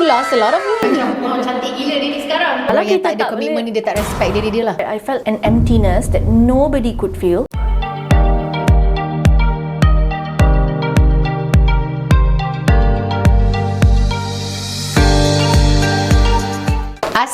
lost a lot of weight. Macam cantik gila dia ni sekarang. Orang yang tak ada komitmen ni, dia tak respect diri dia lah. I felt an emptiness that nobody could feel.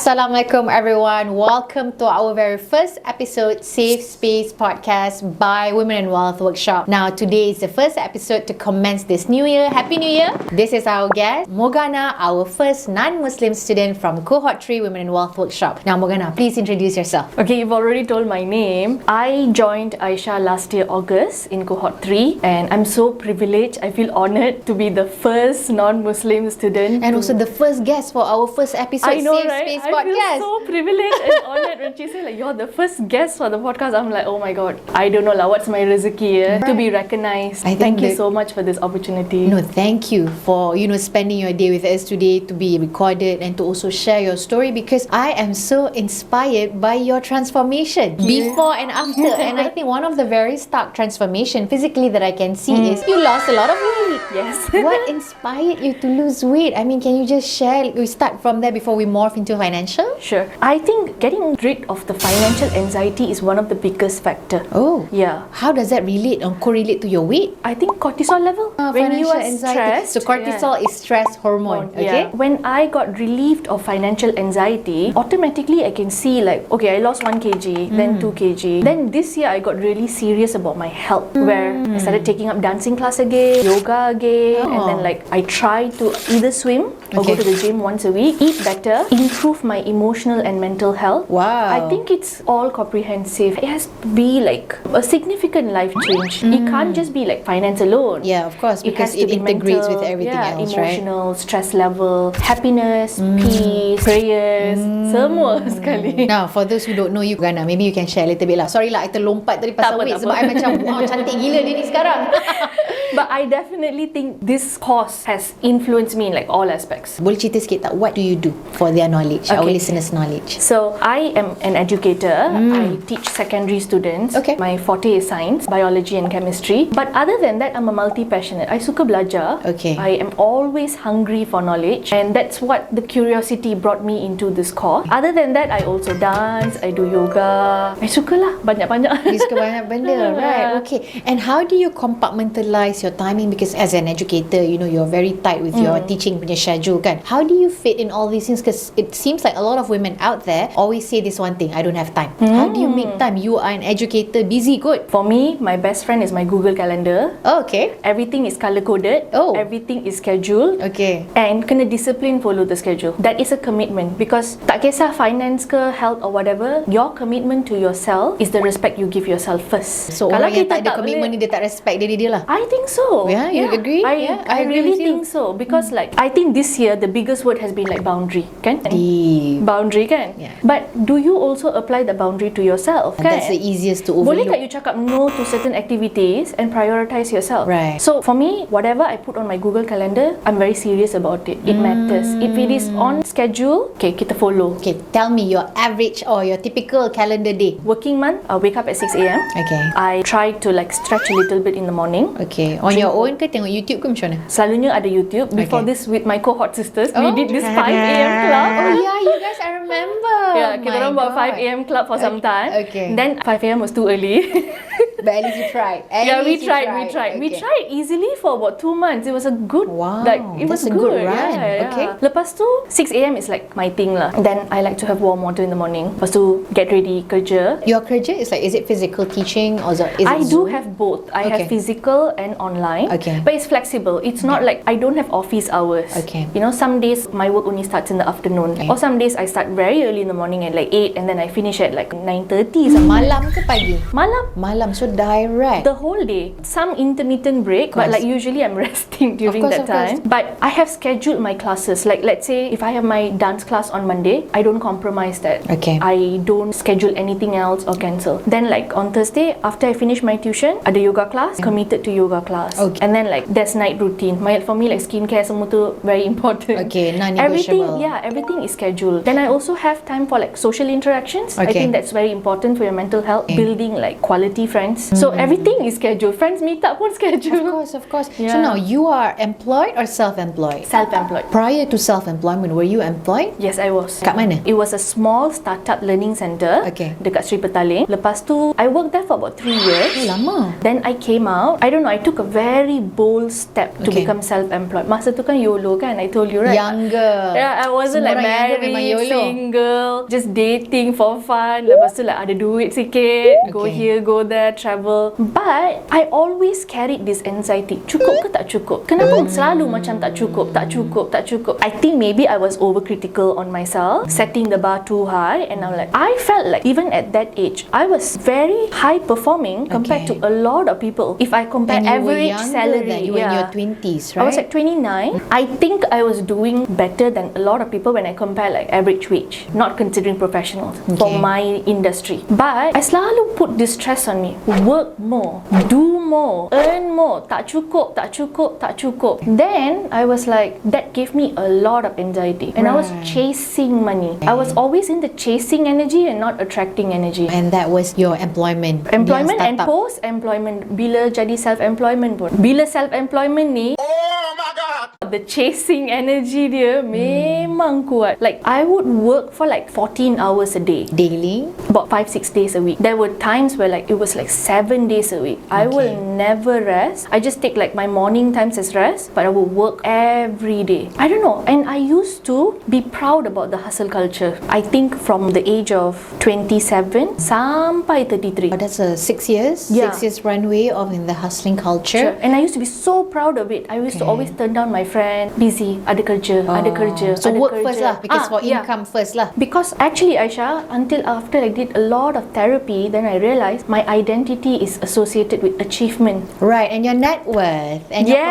Assalamualaikum everyone. Welcome to our very first episode Safe Space Podcast by Women and Wealth Workshop. Now today is the first episode to commence this new year. Happy New Year. This is our guest Mogana, our first non-Muslim student from Cohort 3 Women and Wealth Workshop. Now Mogana, please introduce yourself. Okay, you've already told my name. I joined Aisha last year August in Cohort 3 and I'm so privileged. I feel honoured to be the first non-Muslim student. And also the first guest for our first episode I know, Safe right? Space I Podcast. feel so privileged and honoured when she said like, you're the first guest for the podcast. I'm like, oh my god, I don't know lah, what's my rezeki to be recognised. Thank you so much for this opportunity. No, thank you for spending your day with us today, to be recorded and to also share your story, because I am so inspired by your transformation before and after. And I think one of the very stark transformation physically that I can see is you lost a lot of weight. Yes. What inspired you to lose weight? I mean, can you just share? We start from there before we morph into financial. Sure. I think getting rid of the financial anxiety is one of the biggest factor. Oh. Yeah. How does that relate or correlate to your weight? I think cortisol level. When you are stressed. So cortisol is stress hormone. Okay. Yeah. When I got relieved of financial anxiety, automatically I can see like, okay, I lost 1 kg, then 2 kg. Then this year I got really serious about my health, where I started taking up dancing class again, yoga again, and then like I try to either swim or go to the gym once a week, eat better, improve my emotional and mental health. Wow. I think it's all comprehensive. It has to be like a significant life change. It can't just be like finance alone. Yeah, of course, because it has to be integrates mental, with everything else, right? emotional, stress level, happiness, peace, prayers, semua sekali. Now, for those who don't know you, Gana, maybe you can share a little bit lah. Sorry lah, I terlompat tadi pasal weight sebab I macam, wow, cantik gila dia ni sekarang. But I definitely think this course has influenced me in like all aspects. Boleh cerita sikit tak, what do you do for their knowledge, our listeners' knowledge? So, I am an educator. I teach secondary students. Okay. My forte is science, biology and chemistry. But other than that, I'm a multi-passionate. I suka belajar. Okay. I am always hungry for knowledge, and that's what the curiosity brought me into this course. Other than that, I also dance, I do yoga. I suka lah, banyak-banyak. You suka banyak benda, right? Okay. And how do you compartmentalize your timing? Because as an educator, you know, you're very tight with your teaching punya schedule kan. How do you fit in all these things? Because it seems like a lot of women out there always say this one thing, I don't have time. How do you make time? You are an educator, busy, good. For me, my best friend is my Google Calendar. Oh, okay. Everything is color-coded. Oh. Everything is scheduled. Okay. And kena discipline follow the schedule. That is a commitment, because tak kisah finance ke, health or whatever, your commitment to yourself is the respect you give yourself first. So Kalau orang yang kita tak ada commitment ni, dia tak respect diri dia lah. I think so. Yeah, you agree? I agree really with you. think so, because like I think this year the biggest word has been like boundary, kan? Deep. Boundary, kan? Yeah. But do you also apply the boundary to yourself? And Kan? that's the easiest to Boleh overlook. tak you cakap no to certain activities and prioritize yourself? Right. So for me, whatever I put on my Google Calendar, I'm very serious about it. It matters. If it is on schedule, okay, kita follow. Okay, tell me your average or your typical calendar day. Working month, I wake up at 6 a.m. Okay. I try to like stretch a little bit in the morning. Okay. On your own ke tengok YouTube ke macam mana? Selalunya ada YouTube. Before this, with my cohort sisters, we did this 5 a.m. club. Oh yeah, you guys, I remember. Yeah, kita orang buat 5 a.m. club for some time. Okay. Then 5 a.m. was too early. But at least you tried. We tried. We tried easily for about 2 months. It was a good, it was that's a good run. Yeah. Okay. Lepas tu 6 a.m. is like my thing lah. Then I like to have warm water in the morning. Lepas tu get ready, kerja. Your kerja is like, is it physical teaching or is it I do Zoom? have both. I have physical and online. Okay. But it's flexible. It's not like I don't have office hours. Okay. You know, some days my work only starts in the afternoon. Okay. Or some days I start very early in the morning at like 8 and then I finish at like 9:30 something. Malam ke pagi? Malam. So direct. The whole day. Some intermittent break, but like usually I'm resting during that time. But I have scheduled my classes. Like let's say if I have my dance class on Monday, I don't compromise that. Okay. I don't schedule anything else or cancel. Then like on Thursday, after I finish my tuition, ada yoga class, committed to yoga class. class. Okay. And then like there's night routine. For me like skincare semua tu very important. Okay, non-negotiable. Everything is scheduled. Then I also have time for like social interactions. I Okay. think that's very important for your mental health. Building like quality friends. So everything is scheduled. Friends meet up pun scheduled. Of course. So Yeah. now you are employed or self-employed? Self-employed. Prior to self-employment, were you employed? Yes, I was. Kat mana? It was a small startup learning center. Okay. Dekat Sri Petaling. Lepas tu, I worked there for about 3 years. Oh, lama. Then I came out. I don't know, I took a very bold step to Okay. become self-employed. Masa tu kan YOLO kan, I told you, right? Younger. Yeah, I wasn't Semua like orang younger memang married, YOLO. single, just dating for fun. Lepas tu like ada duit sikit, go Okay. here, go there, travel. But I always carried this anxiety. Cukup ke tak cukup? Kenapa selalu macam tak cukup? I think maybe I was overcritical on myself, setting the bar too high, and I'm like, I felt like even at that age, I was very high performing compared to a lot of people. If I compare And you were average younger salary, then. You were in your 20s, right? I was like 29. I think I was doing better than a lot of people when I compare like average wage, not considering professionals for Okay. my industry. But I selalu put this stress on me. Work more, do more, earn more. Tak cukup. Then I was like, that gave me a lot of anxiety. And I was Right. chasing money. I was always in the chasing energy and not attracting energy. And that was your employment. Employment Yang and startup. post-employment. Bila jadi self-employment pun. Bila self-employment ni, the chasing energy dia memang kuat. Like I would work for like 14 hours a day. Daily. About 5-6 days a week. There were times where like it was like 7 days a week. I will never rest. I just take like my morning times as rest, but I will work every day. I don't know. And I used to be proud about the hustle culture. I think from the age of 27 sampai 33. Oh, that's a 6 years. Yeah. 6 years runway of in the hustling culture. And I used to be so proud of it. I used to always turn down my friend, busy, ada kerja. So ada work kerja. first lah, because for yeah. income first lah. Because actually Aisha, until after I did a lot of therapy, then I realized my identity is associated with achievement. Right, and your net worth and your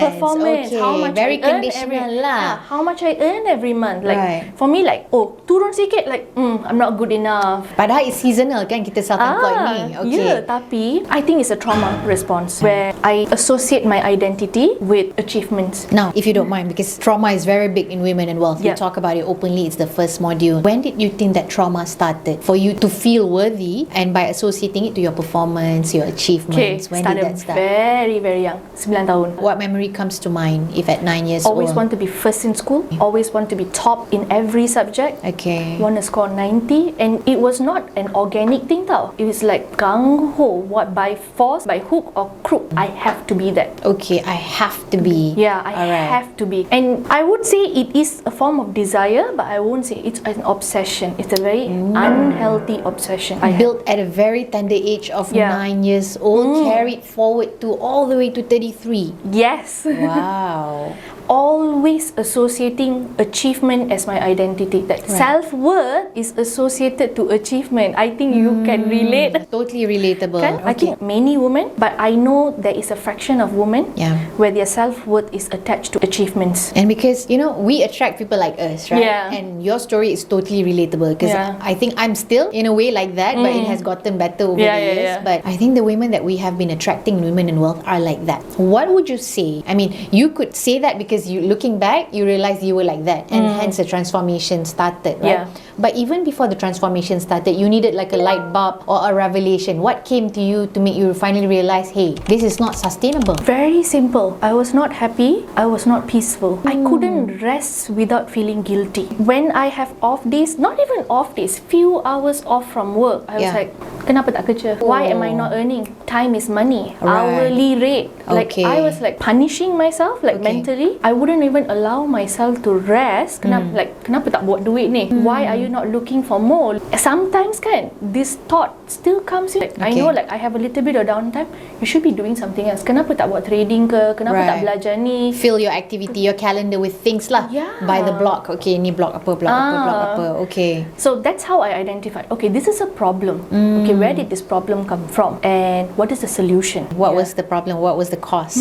performance. Okay, How much very I earn conditional lah. how much I earn every month. Like Right. for me, like turun sikit, like I'm not good enough. Padahal it's seasonal kan kita self-employed ni. Okay. Yeah, tapi I think it's a trauma response where I associate my identity with achievements. Now, if you don't mind, because trauma is very big in Women and Wealth. We Yeah. talk about it openly. It's the first module. When did you think that trauma started for you to feel worthy, and by associating it to your performance, your achievements? When did started that start? very, very young, 9 tahun. What memory comes to mind if at 9 years Always old? want to be first in school, always want to be top in every subject. Okay. Want to score 90, and it was not an organic thing tau. It was like gung ho, what by force, by hook or crook, I have to be that. Okay, I have to be. Yeah, I Alright. have to be. And I would say it is a form of desire, but I won't say it's an obsession. It's a very unhealthy obsession. I Built at a very tender age of Yeah. 9 years old, carried forward to all the way to 33. Yes. Wow. Always associating achievement as my identity. That self-worth is associated to achievement. I think you can relate. Totally relatable. Kan? I think many women, but I know there is a fraction of women Yeah. where their self-worth is attached to achievements. And because, we attract people like us, right? Yeah. And your story is totally relatable because Yeah. I think I'm still in a way like that, but it has gotten better over Yeah, the yeah, years. yeah. But I think the women that we have been attracting in Women in Wealth are like that. What would you say? I mean, you could say that because you looking back, you realize you were like that, and hence the transformation started, right? Yeah. But even before the transformation started, you needed like a light bulb or a revelation. What came to you to make you finally realize, hey, this is not sustainable? Very simple. I was not happy. I was not peaceful. I couldn't rest without feeling guilty. When I have off days, not even off days, few hours off from work, I was Yeah. like, kenapa tak kerja? Why am I not earning? Time is money. Right. Hourly rate. Like Okay. I was like punishing myself, like Okay. mentally. I wouldn't even allow myself to rest. Kenapa tak buat duit ni? Why are you not looking for more? Sometimes kan, this thought still comes in. Like, I Okay. know like I have a little bit of downtime. You should be doing something else. Kenapa tak buat trading ke? Kenapa tak Right. belajar ni? Fill your activity, your calendar with things lah. Yeah. By the block. Okay, ni block apa, block apa, block apa. Okay. So that's how I identified. Okay, this is a problem. Okay, where did this problem come from? And what is the solution? What was the problem? What was the cause?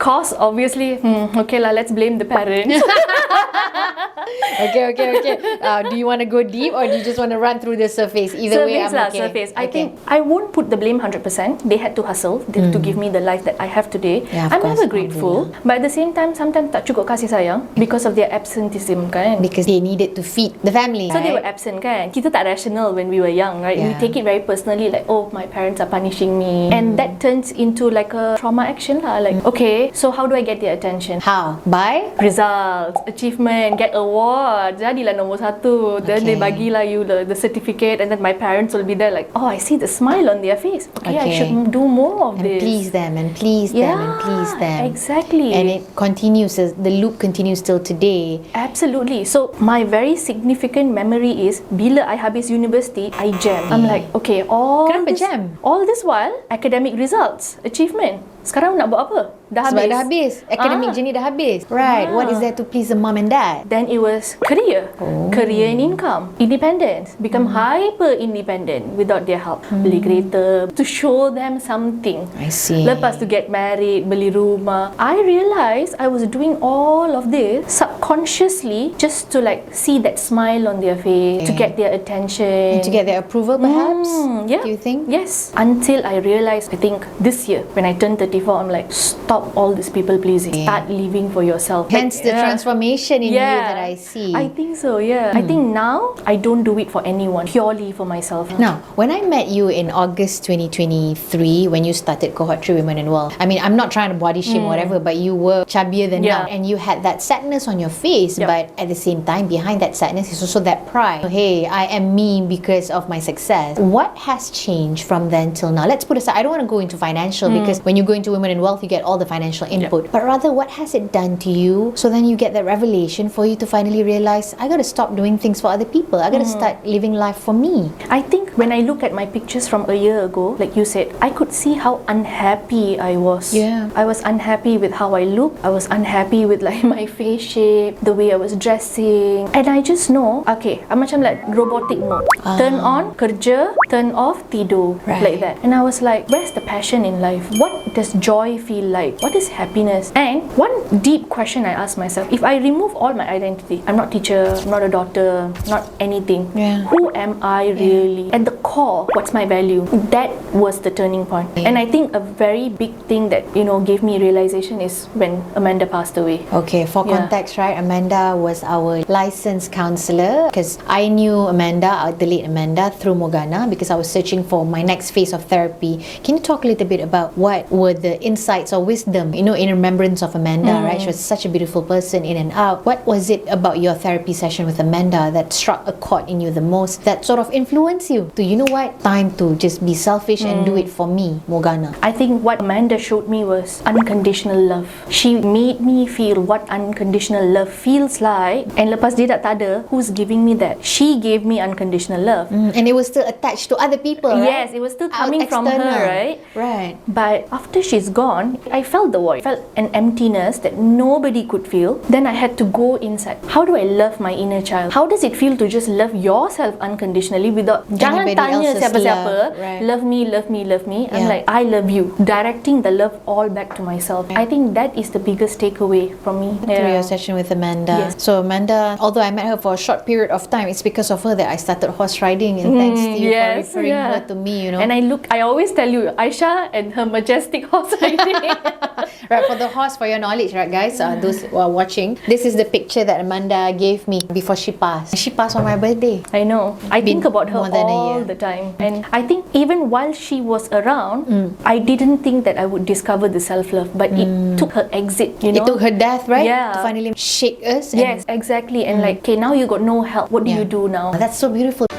Cause? Obviously, okay lah, let's blame the parents. Okay. Do you want to go deep or do you just want to run through the surface? Either way, I'm okay. Surface. I think I won't put the blame 100%. They had to hustle to give me the life that I have today. Yeah, of I'm course, ever grateful. But at the same time, sometimes tak cukup kasih sayang because of their absenteeism kan. Because they needed to feed the family. So they were absent kan. Kita tak rational when we were young, right? We take it very personally, like, oh, my parents are punishing me. And that turns into like a trauma action lah. Like, okay, so how do I get their attention? How? By? Results, achievement, get award. Jadilah nombor 1. Then they bagilah you the certificate, and then my parents will be there like, oh, I see the smile on their face. Okay, I should do more of and this. Please them and please them and please them. Exactly. And it continues, the loop continues till today. Absolutely. So my very significant memory is bila I habis university, I jam. I'm like, okay, Kenapa jam? all this while academic results, achievement. Sekarang nak buat apa? Dah habis. Sebab dah habis. Academic journey dah habis. Right. What is there to please the mom and dad? Then it was career. Career and income. Independence. Become hyper independent without their help. Beli kereta. To show them something. I see. Lepas to get married, beli rumah. I realised I was doing all of this subconsciously just to like see that smile on their face. To get their attention. And to get their approval perhaps? Yeah. Do you think? Yes. Until I realised, I think this year, when I turned 34, I'm like, stop all this people pleasing. Start living for yourself. Hence the transformation in you that I see. I think so, yeah. I think now I don't do it for anyone, purely for myself. Now, when I met you in August 2023, when you started Cohort 3 Women in Wealth, I mean, I'm not trying to body shame or whatever, but you were chubbier than now, and you had that sadness on your face, but at the same time, behind that sadness is also that pride. Hey, I am me because of my success. What has changed from then till now? Let's put aside, I don't want to go into financial because when you go into Women in Wealth, you get all the financial input. But rather, what has it done to you? So then you get that revelation for you to finally realize, I got to stop doing things for other people. I got to start living life for me. I think when I look at my pictures from a year ago, like you said, I could see how unhappy I was. Yeah. I was unhappy with how I look. I was unhappy with like my face shape, the way I was dressing. And I just know, okay, I'm macam like robotic mode. Turn on, kerja, turn off, tidur. Like that. And I was like, where's the passion in life? What does joy feel like? What is happiness? And one deep question I ask myself, if I remove all my identity, I'm not teacher, I'm not a doctor, not anything, who am I really? At the core, what's my value? That was the turning point. And I think a very big thing that, you know, gave me realization is when Amanda passed away. Okay, for context, right, Amanda was our licensed counsellor because I knew Amanda, the late Amanda, through Mogana because I was searching for my next phase of therapy. Can you talk a little bit about what were the insights or wisdom, you know, in remembrance of Amanda, right? She was such a beautiful person in and out. What was it about your therapy session with Amanda that struck a chord in you the most, that sort of influenced you to, you know what, time to just be selfish and do it for me, Mogana? I think what Amanda showed me was unconditional love. She made me feel what unconditional love feels like, and lepas dia tak ada, who's giving me that? She gave me unconditional love. And it was still attached to other people, right? Yes, it was still coming from her, right? Right. But after she's gone, I felt the void. I felt an emptiness that nobody could feel. Then I had to go inside. How do I love my inner child? How does it feel to just love yourself unconditionally without jangan Anybody tanya else's siapa-siapa, love, right. love me, love me, love me. I'm like, I love you. Directing the love all back to myself. I think that is the biggest takeaway from me. Through your session with Amanda. So Amanda, although I met her for a short period of time, it's because of her that I started horse riding, and thanks to you for referring her to me, you know. And I always tell you, Aisha and her majestic horse riding. Right, for the horse, for your knowledge, right guys, those who are watching, this is the picture that Amanda gave me before she passed. She passed on my birthday. I know. I think about her more than a all year. the time. And I think even while she was around, I didn't think that I would discover the self-love, but it took her exit, you know. It took her death, right? Yeah. To finally shake us. Yes, exactly. And like, okay, now you got no help. What do you do now? That's so beautiful.